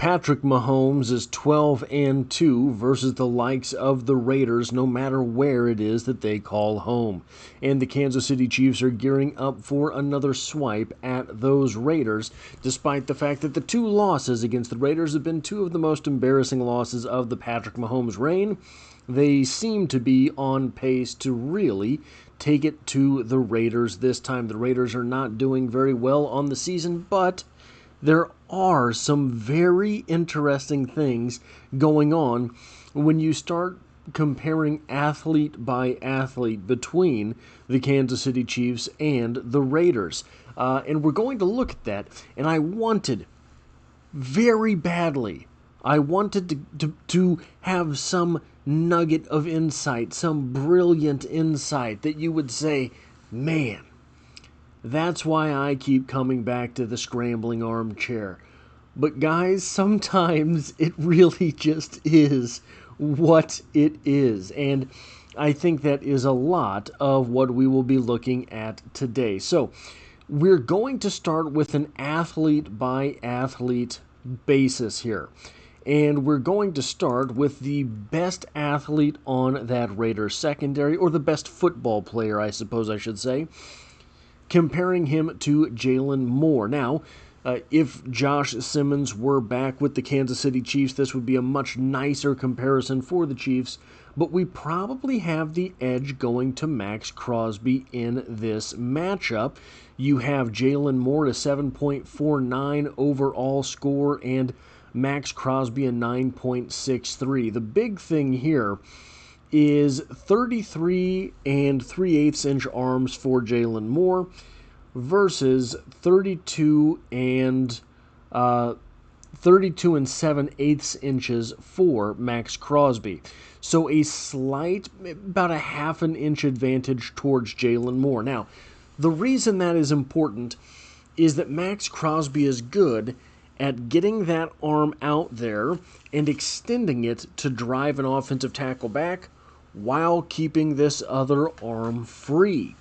Patrick Mahomes is 12-2 versus the likes of the Raiders, no matter where it is that they call home. And the Kansas City Chiefs are gearing up for another swipe at those Raiders, despite the fact that the two losses against the Raiders have been two of the most embarrassing losses of the Patrick Mahomes reign. They seem to be on pace to really take it to the Raiders this time. The Raiders are not doing very well on the season, but there are some very interesting things going on when you start comparing athlete by athlete between the Kansas City Chiefs and the Raiders. And we're going to look at that, and I wanted very badly, I wanted to have some nugget of insight, some brilliant insight that you would say, man, that's why I keep coming back to the scrambling armchair. But guys, sometimes it really just is what it is. And I think that is a lot of what we will be looking at today. So we're going to start with an athlete by athlete basis here. And we're going to start with the best athlete on that Raiders secondary, or the best football player, I suppose I should say, comparing him to Jalen Moore. Now, if Josh Simmons were back with the Kansas City Chiefs, this would be a much nicer comparison for the Chiefs, but we probably have the edge going to Maxx Crosby in this matchup. You have Jalen Moore a 7.49 overall score and Maxx Crosby a 9.63. The big thing here is 33 3/8 inch arms for Jalen Moore versus 32 7/8 inches for Maxx Crosby. So a slight, about a half an inch advantage towards Jalen Moore. Now, the reason that is important is that Maxx Crosby is good at getting that arm out there and extending it to drive an offensive tackle back while keeping this other arm free.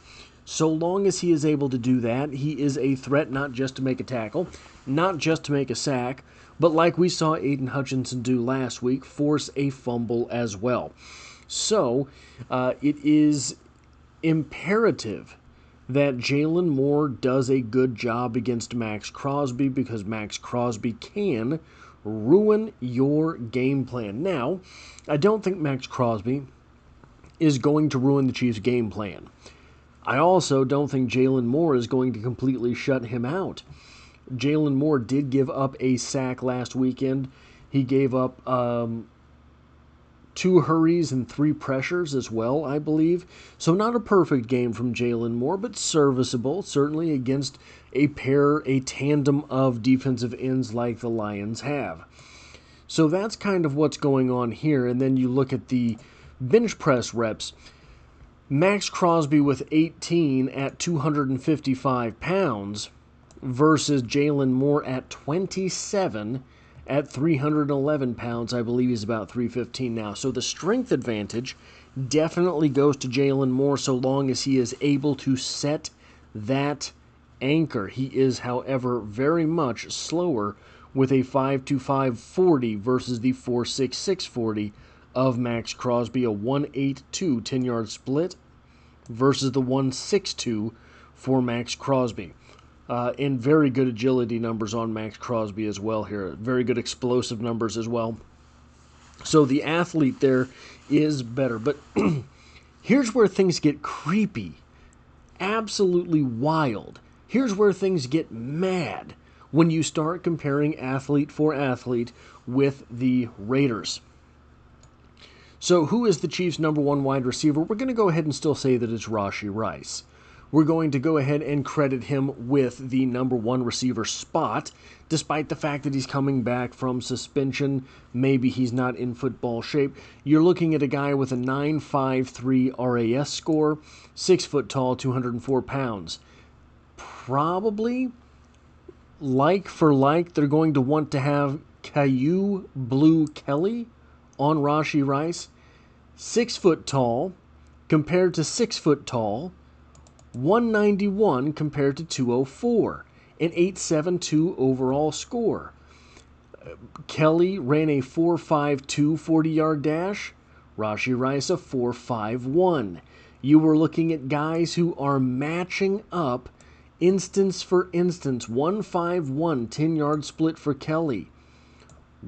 So long as he is able to do that, he is a threat not just to make a tackle, not just to make a sack, but like we saw Aiden Hutchinson do last week, force a fumble as well. So it is imperative that Jalen Moore does a good job against Maxx Crosby, because Maxx Crosby can ruin your game plan. Now, I don't think Maxx Crosby is going to ruin the Chiefs' game plan. I also don't think Jalen Moore is going to completely shut him out. Jalen Moore did give up a sack last weekend. He gave up 2 hurries and 3 pressures as well, I believe. So not a perfect game from Jalen Moore, but serviceable, certainly against a tandem of defensive ends like the Lions have. So that's kind of what's going on here. And then you look at the bench press reps. Maxx Crosby with 18 at 255 pounds versus Jalen Moore at 27 at 311 pounds. I believe he's about 315 now. So the strength advantage definitely goes to Jalen Moore so long as he is able to set that anchor. He is, however, very much slower with a 5.25 40 versus the 4.66 40 of Maxx Crosby, a 1.82 10-yard split versus the 1.62 for Maxx Crosby. And very good agility numbers on Maxx Crosby as well here. Very good explosive numbers as well. So the athlete there is better. But here's where things get creepy. Absolutely wild. Here's where things get mad when you start comparing athlete for athlete with the Raiders. So who is the Chiefs' number 1 wide receiver? We're going to go ahead and still say that it's Rashee Rice. We're going to go ahead and credit him with the number 1 receiver spot, despite the fact that he's coming back from suspension. Maybe he's not in football shape. You're looking at a guy with a 9.53 RAS score, 6 foot tall, 204 pounds. Probably, like for like, they're going to want to have Keough Blue Kelly on Rashee Rice. 6 foot tall compared to 6 foot tall, 191 compared to 204, an 8.72 overall score. Kelly ran a 4.52 40-yard dash. Rashee Rice a 4.51. You were looking at guys who are matching up instance for instance. 1.51 10-yard split for Kelly.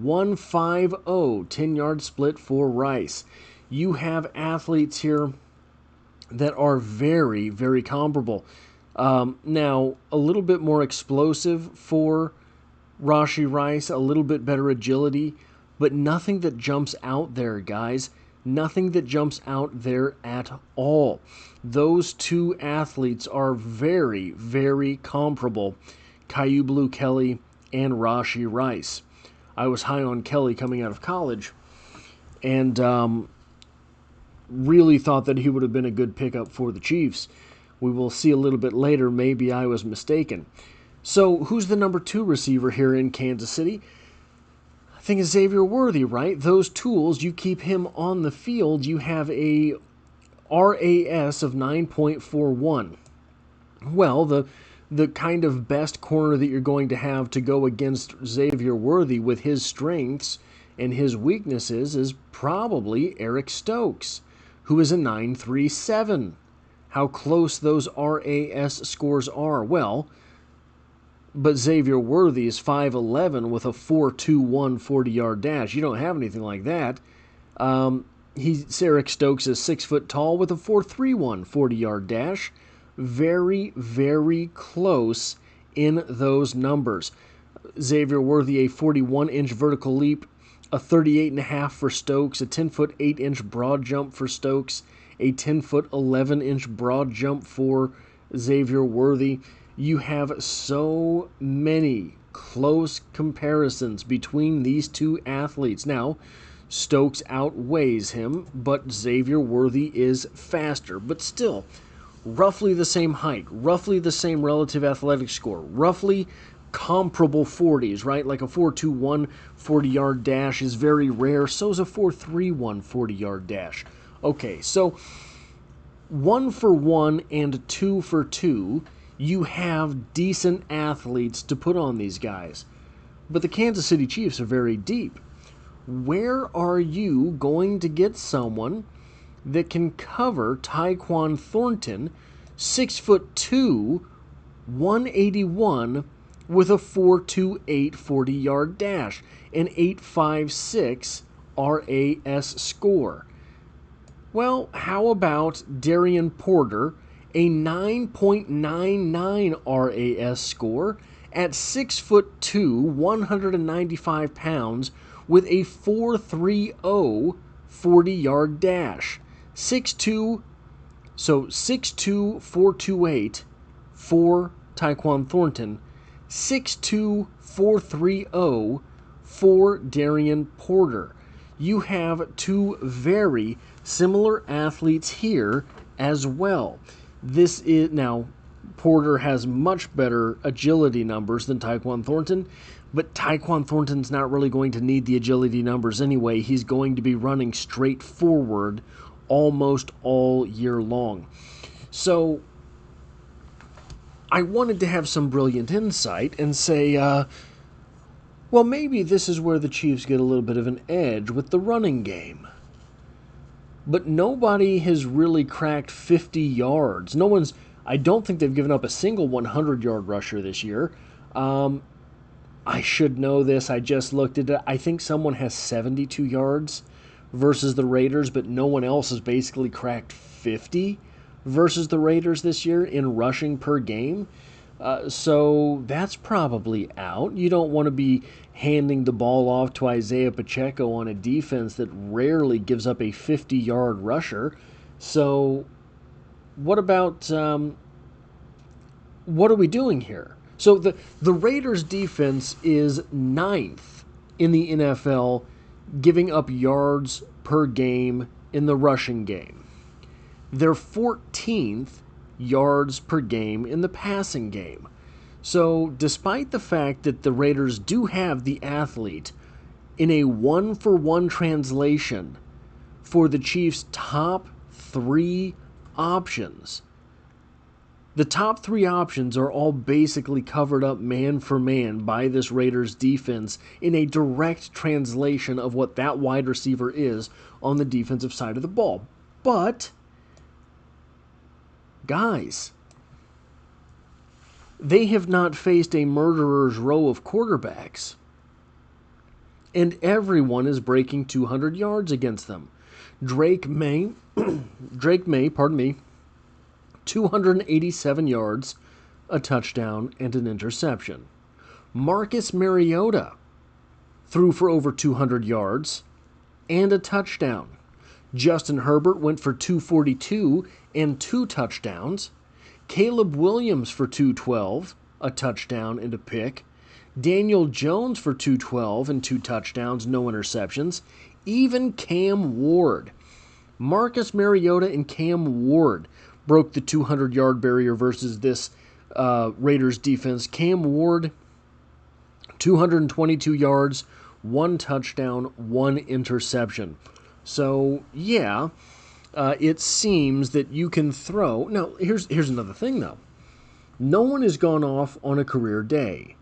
1.50 10-yard split for Rice. You have athletes here that are very, very comparable. Now, a little bit more explosive for Rashee Rice, a little bit better agility, but nothing that jumps out there, guys. Nothing that jumps out there at all. Those two athletes are very, very comparable. Keough Blue Kelly and Rashee Rice. I was high on Kelly coming out of college, and really thought that he would have been a good pickup for the Chiefs. We will see a little bit later. Maybe I was mistaken. So who's the number 2 receiver here in Kansas City? I think it's Xavier Worthy, right? Those tools, you keep him on the field, you have a RAS of 9.41. Well, the kind of best corner that you're going to have to go against Xavier Worthy with his strengths and his weaknesses is probably Eric Stokes, who is a 9.37. How close those RAS scores are? Well, but Xavier Worthy is 5'11 with a 4.21 40-yard dash. You don't have anything like that. Eric Stokes is 6 foot tall with a 4.31 40-yard dash. Very, very close in those numbers. Xavier Worthy, a 41-inch vertical leap, a 38.5 for Stokes, a 10-foot 8-inch broad jump for Stokes, a 10-foot 11-inch broad jump for Xavier Worthy. You have so many close comparisons between these two athletes. Now, Stokes outweighs him, but Xavier Worthy is faster. But still, roughly the same height, roughly the same relative athletic score, roughly comparable 40s, right? Like a 4.21 40-yard dash is very rare. So is a 4.31 40-yard dash. Okay, so 1 for 1 and 2 for 2, you have decent athletes to put on these guys. But the Kansas City Chiefs are very deep. Where are you going to get someone that can cover Tyquan Thornton, 6'2", 181, with a 4.28 40-yard dash, an 8.56 RAS score? Well, how about Darian Porter, a 9.99 RAS score at 6'2", 195 pounds, with a 4.30 40-yard dash. 6'2", 4.28 for Tyquan Thornton, 6'2", 4.30 for Darian Porter. You have two very similar athletes here as well. This is now, Porter has much better agility numbers than Tyquan Thornton, but Tyquan Thornton's not really going to need the agility numbers anyway. He's going to be running straight forward almost all year long. So I wanted to have some brilliant insight and say, well, maybe this is where the Chiefs get a little bit of an edge with the running game. But nobody has really cracked 50 yards. I don't think they've given up a single 100-yard rusher this year. I should know this. I just looked at it. I think someone has 72 yards versus the Raiders, but no one else has basically cracked 50 versus the Raiders this year in rushing per game. So that's probably out. You don't want to be handing the ball off to Isaiah Pacheco on a defense that rarely gives up a 50-yard rusher. So what about what are we doing here? So the Raiders' defense is 9th in the NFL, giving up yards per game in the rushing game. They're 14th yards per game in the passing game. So despite the fact that the Raiders do have the athlete in a 1-for-1 translation for the Chiefs' top 3 options, The top three options are all basically covered up man for man by this Raiders defense in a direct translation of what that wide receiver is on the defensive side of the ball. But, guys, they have not faced a murderer's row of quarterbacks. And everyone is breaking 200 yards against them. Drake May, 287 yards, a touchdown, and an interception. Marcus Mariota threw for over 200 yards and a touchdown. Justin Herbert went for 242 and 2 touchdowns. Caleb Williams for 212, a touchdown and a pick. Daniel Jones for 212 and 2 touchdowns, no interceptions. Even Cam Ward. Marcus Mariota and Cam Ward broke the 200-yard barrier versus this Raiders defense. Cam Ward, 222 yards, 1 touchdown, 1 interception. So, yeah, it seems that you can throw. Now, here's another thing, though. No one has gone off on a career day.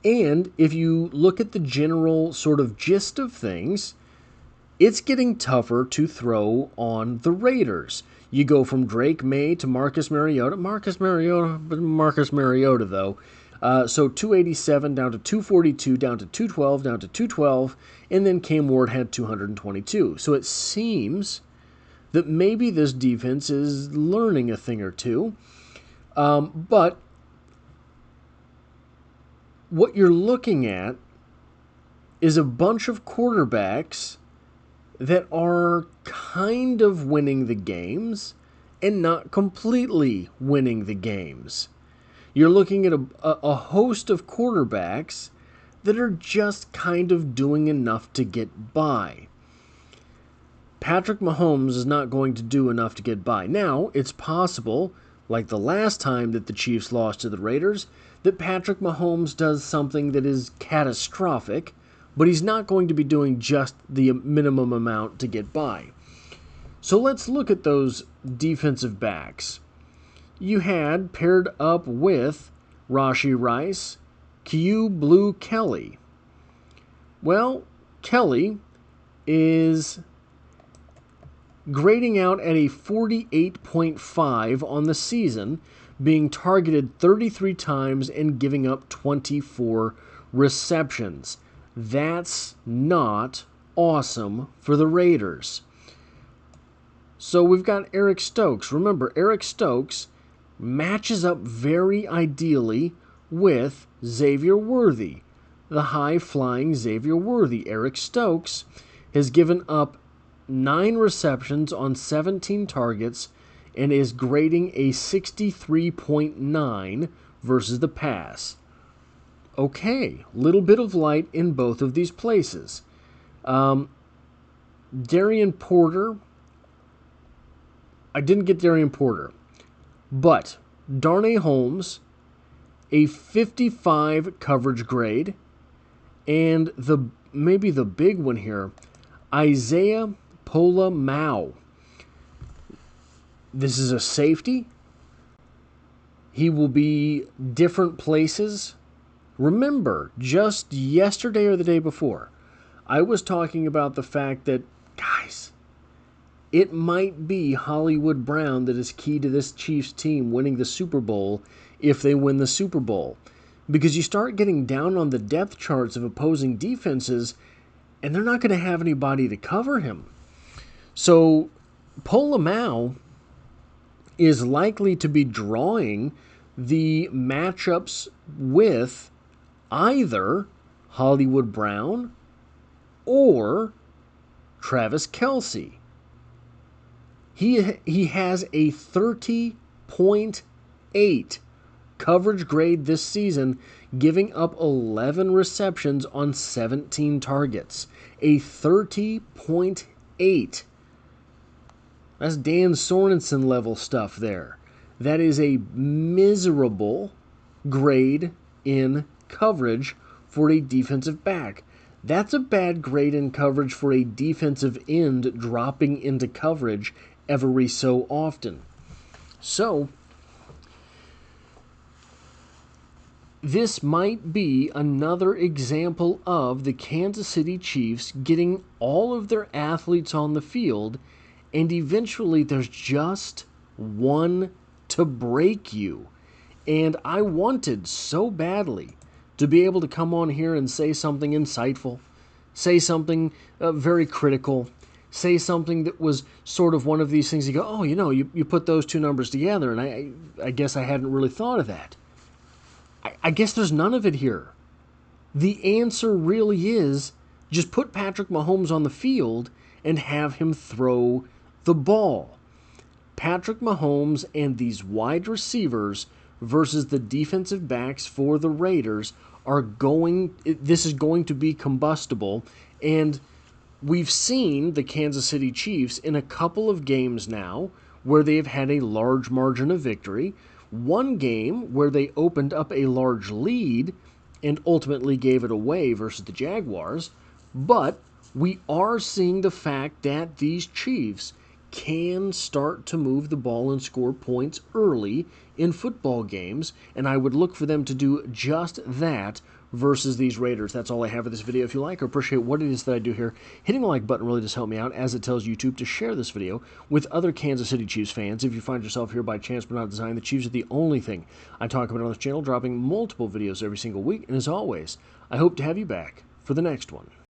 And if you look at the general sort of gist of things, it's getting tougher to throw on the Raiders. You go from Drake May to Marcus Mariota. Marcus Mariota, though. So 287 down to 242, down to 212, down to 212, and then Cam Ward had 222. So it seems that maybe this defense is learning a thing or two. But what you're looking at is a bunch of quarterbacks that are kind of winning the games and not completely winning the games. You're looking at a host of quarterbacks that are just kind of doing enough to get by. Patrick Mahomes is not going to do enough to get by. Now, it's possible, like the last time that the Chiefs lost to the Raiders, that Patrick Mahomes does something that is catastrophic, but he's not going to be doing just the minimum amount to get by. So let's look at those defensive backs. You had paired up with Rashee Rice, Keough Blue Kelly. Well, Kelly is grading out at a 48.5 on the season, being targeted 33 times and giving up 24 receptions. That's not awesome for the Raiders. So we've got Eric Stokes. Remember, Eric Stokes matches up very ideally with Xavier Worthy, the high-flying Xavier Worthy. Eric Stokes has given up 9 receptions on 17 targets and is grading a 63.9 versus the pass. Okay, little bit of light in both of these places. Darian Porter, I didn't get Darian Porter, but Darnay Holmes, a 55 coverage grade, and maybe the big one here, Isaiah Pola-Mao. This is a safety. He will be different places. Remember, just yesterday or the day before, I was talking about the fact that, guys, it might be Hollywood Brown that is key to this Chiefs team winning the Super Bowl if they win the Super Bowl. Because you start getting down on the depth charts of opposing defenses, and they're not going to have anybody to cover him. So, Pola-Mao is likely to be drawing the matchups with either Hollywood Brown or Travis Kelce. He has a 30.8 coverage grade this season, giving up 11 receptions on 17 targets. A 30.8. That's Dan Sorensen level stuff there. That is a miserable grade in coverage for a defensive back. That's a bad grade in coverage for a defensive end dropping into coverage every so often. So, this might be another example of the Kansas City Chiefs getting all of their athletes on the field, and eventually there's just one to break you. And I wanted so badly to be able to come on here and say something insightful, say something very critical, say something that was sort of one of these things you go, oh, you put those two numbers together, and I guess I hadn't really thought of that. I guess there's none of it here. The answer really is just put Patrick Mahomes on the field and have him throw the ball. Patrick Mahomes and these wide receivers versus the defensive backs for the Raiders this is going to be combustible, and we've seen the Kansas City Chiefs in a couple of games now where they have had a large margin of victory. One game where they opened up a large lead and ultimately gave it away versus the Jaguars. But we are seeing the fact that these Chiefs can start to move the ball and score points early in football games, and I would look for them to do just that versus these Raiders. That's all I have for this video. If you like or appreciate what it is that I do here, hitting the like button really does help me out, as it tells YouTube to share this video with other Kansas City Chiefs fans. If you find yourself here by chance but not design, the Chiefs are the only thing I talk about on this channel, dropping multiple videos every single week, and as always, I hope to have you back for the next one.